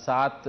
7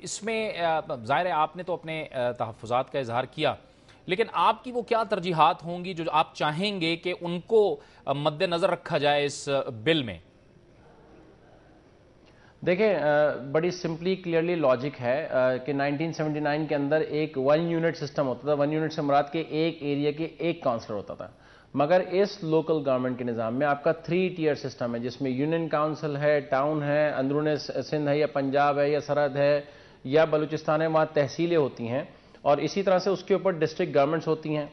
اس میں ظاہر ہے آپ نے تو اپنے تحفظات کا اظہار کیا، لیکن آپ کی وہ کیا ترجیحات ہوں گی جو آپ چاہیں گے کہ ان کو مد نظر رکھا جائے اس بل میں؟ دیکھیں بڑی سمپلی کلیئرلی لاجک ہے کہ 1979 کے اندر ایک 1 یونٹ سسٹم ہوتا تھا. 1 یونٹ سے مراد کے ایک ایریا کے ایک کاؤنسلر ہوتا تھا. مگر اس لوکل گورنمنٹ کے نظام میں آپ کا 3 ٹیئر سسٹم ہے، جس میں یونین کاؤنسل ہے، ٹاؤن ہے، اندرون سندھ ہے یا پنجاب ہے یا سرحد ہے یا بلوچستان ہے، وہاں تحصیلیں ہوتی ہیں، اور اسی طرح سے اس کے اوپر ڈسٹرکٹ گورنمنٹس ہوتی ہیں.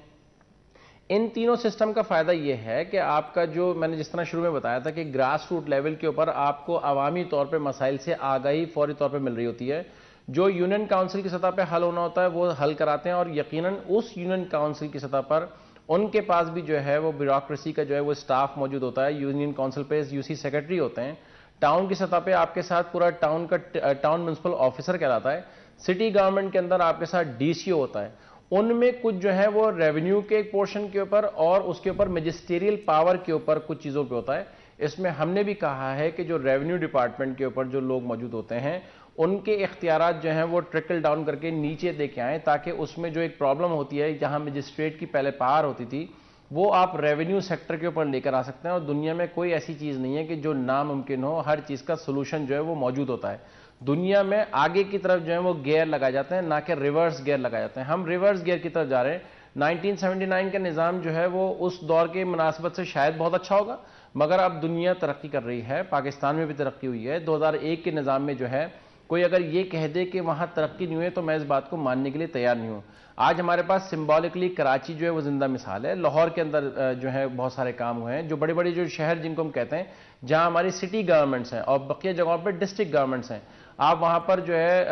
ان تینوں سسٹم کا فائدہ یہ ہے کہ آپ کا جو میں نے جس طرح شروع میں بتایا تھا کہ گراس روٹ لیول کے اوپر آپ کو عوامی طور پہ مسائل سے آگاہی فوری طور پہ مل رہی ہوتی ہے. جو یونین کاؤنسل کی سطح پہ حل ہونا ہوتا ہے وہ حل کراتے ہیں، اور یقیناً اس یونین کاؤنسل کی سطح پر ان کے پاس بھی جو ہے وہ بیوروکریسی کا جو ہے وہ اسٹاف موجود ہوتا ہے. یونین کاؤنسل پہ یو سی سیکرٹری ہوتے ہیں. ٹاؤن کی سطح پہ آپ کے ساتھ پورا ٹاؤن کا ٹاؤن میونسپل آفیسر کہلاتا ہے. سٹی گورنمنٹ کے اندر آپ کے ساتھ ڈی سی او ہوتا ہے. ان میں کچھ جو ہے وہ ریونیو کے ایک پورشن کے اوپر اور اس کے اوپر میجسٹیریل پاور کے اوپر کچھ چیزوں پہ ہوتا ہے. اس میں ہم نے بھی کہا ہے کہ جو ریونیو ڈپارٹمنٹ کے اوپر جو لوگ موجود ہوتے ہیں ان کے اختیارات جو ہیں وہ ٹرکل ڈاؤن کر کے نیچے دے کے آئیں، تاکہ اس میں جو ایک پرابلم ہوتی ہے جہاں مجسٹریٹ کی پہلے پاور ہوتی تھی وہ آپ ریونیو سیکٹر کے اوپر لے کر آ سکتے ہیں. اور دنیا میں کوئی ایسی چیز نہیں ہے کہ جو ناممکن ہو، ہر چیز کا سولوشن جو ہے وہ موجود ہوتا ہے. دنیا میں آگے کی طرف جو ہے وہ گیئر لگائے جاتے ہیں، نہ کہ ریورس گیئر لگائے جاتے ہیں. ہم ریورس گیئر کی طرف جا رہے ہیں. 1979 کا نظام جو ہے وہ اس دور کے مناسبت سے شاید بہت اچھا ہوگا، مگر اب دنیا ترقی کر رہی ہے، پاکستان میں بھی ترقی ہوئی ہے. 2001 کے نظام میں جو ہے کوئی اگر یہ کہہ دے کہ وہاں ترقی نہیں ہوئی تو میں اس بات کو ماننے کے لیے تیار نہیں ہوں. آج ہمارے پاس سمبولکلی کراچی جو ہے وہ زندہ مثال ہے. لاہور کے اندر جو ہے بہت سارے کام ہوئے ہیں. جو بڑے بڑے جو شہر جن کو ہم کہتے ہیں جہاں ہماری سٹی گورنمنٹس ہیں اور بقیہ جگہوں پہ ڈسٹرکٹ گورنمنٹس ہیں، آپ وہاں پر جو ہے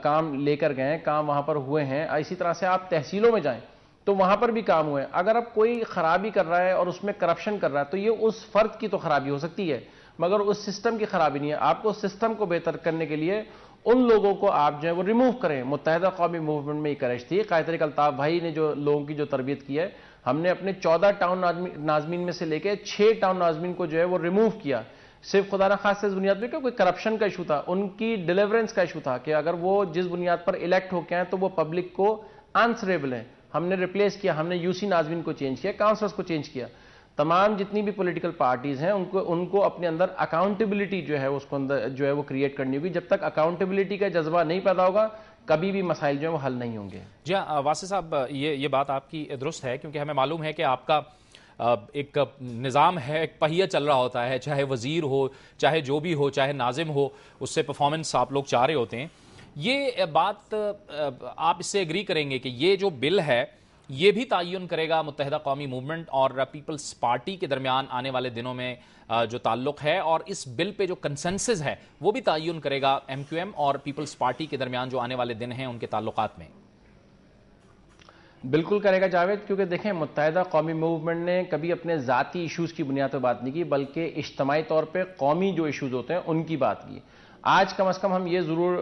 کام لے کر گئے ہیں، کام وہاں پر ہوئے ہیں. اسی طرح سے آپ تحصیلوں میں جائیں تو وہاں پر بھی کام ہوئے ہیں. اگر اب کوئی خرابی کر رہا ہے اور اس میں کرپشن کر رہا ہے تو یہ اس فرد کی تو خرابی ہو سکتی ہے، مگر اس سسٹم کی خرابی نہیں ہے. آپ کو سسٹم کو بہتر کرنے کے لیے ان لوگوں کو آپ جو ہے وہ ریموو کریں. متحدہ قومی موومنٹ میں یہ کرش تھی. قائد طریق الطاف بھائی نے جو لوگوں کی جو تربیت کی ہے، ہم نے اپنے 14 ٹاؤن ناظمین میں سے لے کے 6 ٹاؤن ناظمین کو جو ہے وہ ریموو کیا. صرف خدا نہ خاص اس بنیاد پہ کہ کوئی کرپشن کا ایشو تھا، ان کی ڈیلیورنس کا ایشو تھا کہ اگر وہ جس بنیاد پر الیکٹ ہو کے ہیں تو وہ پبلک کو آنسریبل ہیں. ہم نے ریپلیس کیا، ہم نے یو سی ناظمین کو چینج کیا، کاؤنسلرز کو چینج کیا. تمام جتنی بھی پولیٹیکل پارٹیز ہیں ان کو اپنے اندر اکاؤنٹیبلٹی جو ہے اس کو اندر جو ہے وہ کریٹ کرنی ہوگی. جب تک اکاؤنٹیبلٹی کا جذبہ نہیں پیدا ہوگا کبھی بھی مسائل جو ہیں وہ حل نہیں ہوں گے. جی ہاں واصف صاحب، یہ بات آپ کی درست ہے، کیونکہ ہمیں معلوم ہے کہ آپ کا ایک نظام ہے، ایک پہیہ چل رہا ہوتا ہے، چاہے وزیر ہو، چاہے جو بھی ہو، چاہے ناظم ہو، اس سے پرفارمنس آپ لوگ چاہ رہے ہوتے ہیں. یہ بات آپ اس سے ایگری کریں گے کہ یہ جو بل ہے یہ بھی تعین کرے گا متحدہ قومی موومنٹ اور پیپلز پارٹی کے درمیان آنے والے دنوں میں جو تعلق ہے، اور اس بل پہ جو کنسنسس ہے وہ بھی تعین کرے گا ایم کیو ایم اور پیپلز پارٹی کے درمیان جو آنے والے دن ہیں ان کے تعلقات میں؟ بالکل کرے گا جاوید، کیونکہ دیکھیں متحدہ قومی موومنٹ نے کبھی اپنے ذاتی ایشوز کی بنیاد پہ بات نہیں کی، بلکہ اجتماعی طور پہ قومی جو ایشوز ہوتے ہیں ان کی بات کی. آج کم از کم ہم یہ ضرور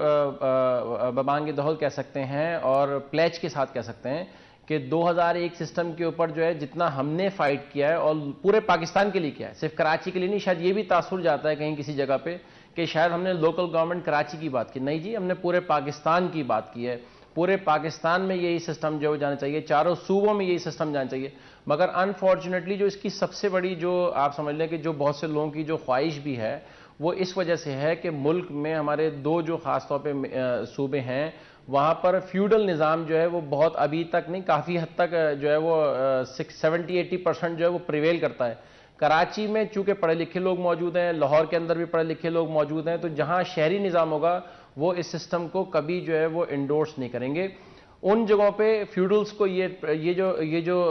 ببانگ دہل کہہ سکتے ہیں اور پلیچ کے ساتھ کہہ سکتے ہیں کہ 2001 سسٹم کے اوپر جو ہے جتنا ہم نے فائٹ کیا ہے اور پورے پاکستان کے لیے کیا ہے، صرف کراچی کے لیے نہیں. شاید یہ بھی تاثر جاتا ہے کہیں کسی جگہ پہ کہ شاید ہم نے لوکل گورنمنٹ کراچی کی بات کی. نہیں جی، ہم نے پورے پاکستان کی بات کی ہے. پورے پاکستان میں یہی سسٹم جو جانا چاہیے، چاروں صوبوں میں یہی سسٹم جانا چاہیے. مگر انفارچونیٹلی جو اس کی سب سے بڑی جو آپ سمجھ لیں کہ جو بہت سے لوگوں کی جو خواہش بھی ہے وہ اس وجہ سے ہے کہ ملک میں ہمارے 2 جو خاص طور پہ صوبے ہیں وہاں پر فیوڈل نظام جو ہے وہ بہت ابھی تک نہیں، کافی حد تک جو ہے وہ 70-80% جو ہے وہ پریویل کرتا ہے. کراچی میں چونکہ پڑھے لکھے لوگ موجود ہیں، لاہور کے اندر بھی پڑھے لکھے لوگ موجود ہیں، تو جہاں شہری نظام ہوگا وہ اس سسٹم کو کبھی جو ہے وہ انڈورس نہیں کریں گے. ان جگہوں پہ فیوڈلز کو یہ جو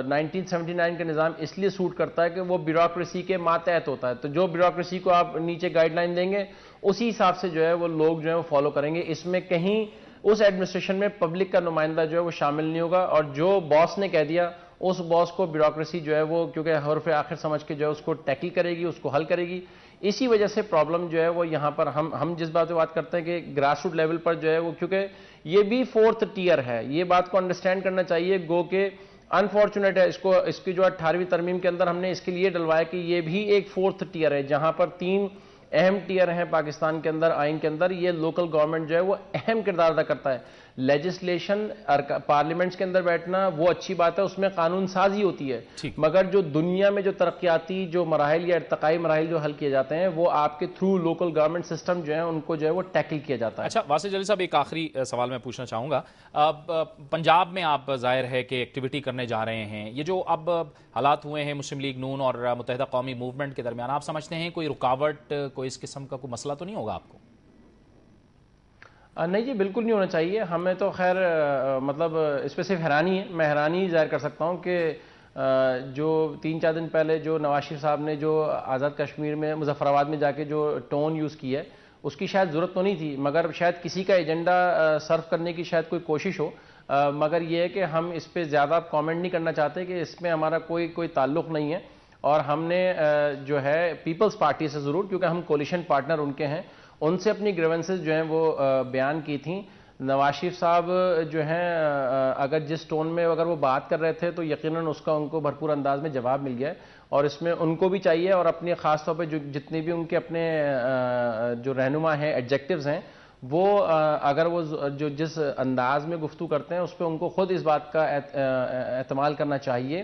1979 کا نظام اس لیے سوٹ کرتا ہے کہ وہ بیوروکریسی کے ماتحت ہوتا ہے. تو جو بیوروکریسی کو آپ نیچے گائیڈ لائن دیں گے اسی حساب سے جو ہے وہ لوگ جو ہے وہ فالو کریں گے. اس میں کہیں اس ایڈمنسٹریشن میں پبلک کا نمائندہ جو ہے وہ شامل نہیں ہوگا، اور جو باس نے کہہ دیا اس باس کو بیوروکریسی جو ہے وہ کیونکہ حرف آخر سمجھ کے جو ہے اس کو ٹیکل کرے گی، اس کو حل کرے گی. اسی وجہ سے پرابلم جو ہے وہ یہاں پر ہم جس بات پہ بات کرتے ہیں کہ گراس روٹ لیول پر جو ہے وہ کیونکہ یہ بھی 4th ٹیئر ہے، یہ بات کو انڈرسٹینڈ کرنا چاہیے. گو کہ انفارچونیٹ ہے اس کی جو 18ویں ترمیم کے اندر ہم نے اس کے لیے ڈلوایا کہ یہ بھی ایک 4th ٹیئر ہے جہاں پر 3 اہم ٹیئر ہیں پاکستان کے اندر آئین کے اندر، یہ لوکل گورنمنٹ جو ہے وہ اہم کردار ادا کرتا ہے. لیجسلیشن پارلیمنٹس کے اندر بیٹھنا وہ اچھی بات ہے، اس میں قانون سازی ہوتی ہے، مگر جو دنیا میں جو ترقیاتی جو مراحل یا ارتقائی مراحل جو حل کیے جاتے ہیں وہ آپ کے تھرو لوکل گورنمنٹ سسٹم جو ہے ان کو جو ہے وہ ٹیکل کیا جاتا ہے. اچھا واسع جلیل صاحب، ایک آخری سوال میں پوچھنا چاہوں گا. پنجاب میں آپ ظاہر ہے کہ ایکٹیویٹی کرنے جا رہے ہیں، یہ جو اب حالات ہوئے ہیں مسلم لیگ نون اور متحدہ قومی موومنٹ کے درمیان، آپ سمجھتے ہیں کوئی رکاوٹ، کوئی اس قسم کا کوئی مسئلہ تو نہیں ہوگا آپ کو؟ نہیں جی، بالکل نہیں ہونا چاہیے. ہمیں تو خیر مطلب اس پہ صرف حیرانی ہے. میں حیرانی ظاہر کر سکتا ہوں کہ جو 3-4 دن پہلے جو نواز شریف صاحب نے جو آزاد کشمیر میں مظفر آباد میں جا کے جو ٹون یوز کی ہے، اس کی شاید ضرورت تو نہیں تھی، مگر شاید کسی کا ایجنڈا سرو کرنے کی شاید کوئی کوشش ہو. مگر یہ ہے کہ ہم اس پہ زیادہ کامنٹ نہیں کرنا چاہتے کہ اس میں ہمارا کوئی تعلق نہیں ہے. اور ہم نے جو ہے پیپلز پارٹی سے ضرور، کیونکہ ہم کولیشن پارٹنر ان کے ہیں، ان سے اپنی گریونسز جو ہیں وہ بیان کی تھیں. نواز شریف صاحب جو ہیں اگر جس ٹون میں اگر وہ بات کر رہے تھے تو یقیناً اس کا ان کو بھرپور انداز میں جواب مل گیا ہے، اور اس میں ان کو بھی چاہیے اور اپنے خاص طور پہ جو جتنے بھی ان کے اپنے جو رہنما ہیں ایڈجیکٹیوز ہیں، وہ اگر وہ جو جس انداز میں گفتگو کرتے ہیں اس پہ ان کو خود اس بات کا اعتماد کرنا چاہیے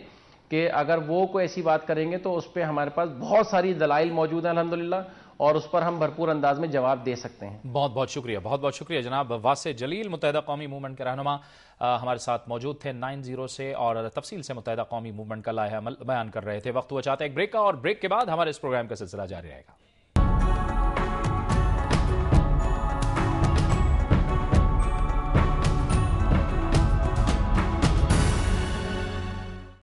کہ اگر وہ کوئی ایسی بات کریں گے تو اس پہ ہمارے پاس بہت ساری دلائل موجود ہیں الحمدللہ، اور اس پر ہم بھرپور انداز میں جواب دے سکتے ہیں. بہت بہت شکریہ، بہت بہت شکریہ جناب واسع جلیل، متحدہ قومی موومنٹ کے رہنما ہمارے ساتھ موجود تھے 90 سے، اور تفصیل سے متحدہ قومی موومنٹ کا لائحہ عمل بیان کر رہے تھے. وقت ہوا چاہتا ہے ایک بریک کا، اور بریک کے بعد ہمارے اس پروگرام کا سلسلہ جاری رہے گا.